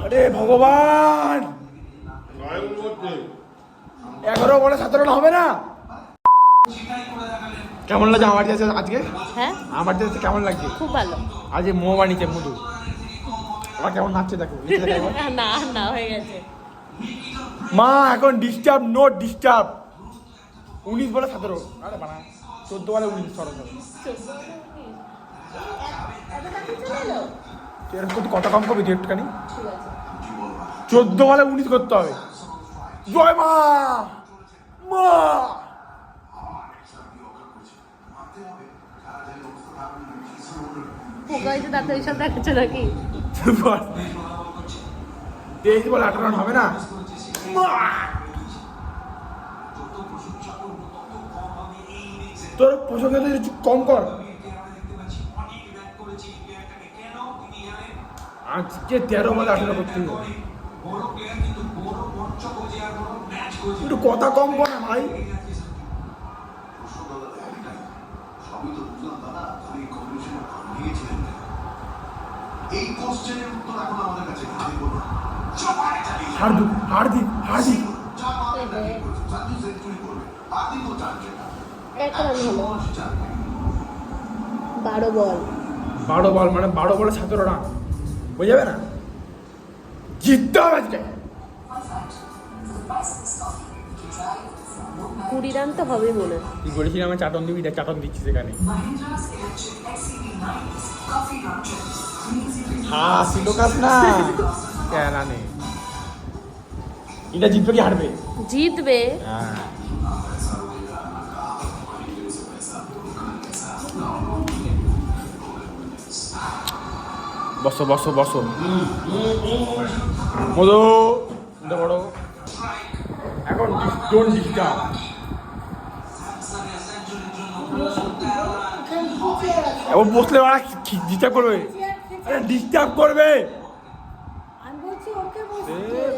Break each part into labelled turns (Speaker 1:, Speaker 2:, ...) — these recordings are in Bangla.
Speaker 1: আরে ভগবান, 11 বলে 17 রান হবে না? কেমন লাগছে আমার কাছে আজকে?
Speaker 2: হ্যাঁ,
Speaker 1: আমার কাছে কেমন লাগছে?
Speaker 2: খুব ভালো।
Speaker 1: আজ মো বানিয়েছে মধু, আমার কেমন নাচছে দেখো।
Speaker 2: না না, হয়ে গেছে।
Speaker 1: মা এখন ডিস্টার্ব, নোট ডিস্টার্ব। 19 বলে 17, আরে বানা 14 বলে 19 সরো। এরকম করতে কত কম করবি একটুখানি? 14 বলে 19 করতে হবে। জয় মা, মা
Speaker 2: পোকাইতে তাড়াতাড়ি সব দেখাচ্ছে নাকি?
Speaker 1: 23 বলে 18 রান হবে না? তোর পছন্দ একটু কম কর। আজকে 13 বলে 18 করতে হবে। একটু কথা কম কর না ভাই। হার্দিক
Speaker 2: 12 বল।
Speaker 1: 12 বল মানে 12 বলে 17 রান হয়ে যাবে না? জিততে হবে আজকে।
Speaker 2: 20 রান তো হবে মনে হয়।
Speaker 1: তুই বলেছিলি আমার চাটন দিবি, চাটন দিচ্ছি সেখানে। হ্যাঁ সিলোকাস না রানে। এটা জিতবে কি হারবে?
Speaker 2: জিতবে।
Speaker 1: হ্যাঁ বসো বসো বসো মধু বড় এখন ডোন্ট ডিস্টার্ব। এখন বসলে ওরা ডিস্টার্ব করবে, ডিস্টার্ব করবে।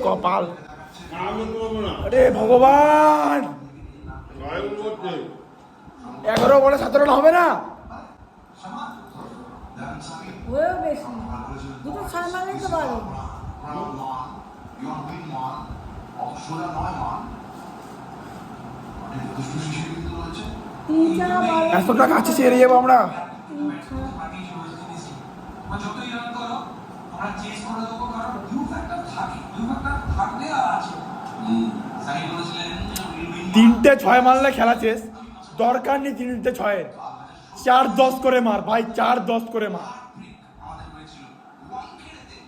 Speaker 1: কপাল, আরে ভগবান, 11 বলে 17 রান হবে না?
Speaker 3: দুটো 6 মারলেই তো পারো।
Speaker 1: এত টাকা আছে সেরে যাবো আমরা। তিনটে 6 মারলে খেলা শেষ, দরকার নেই 3টে 6-এর। 4-10 করে মার ভাই, 4-10 করে মার।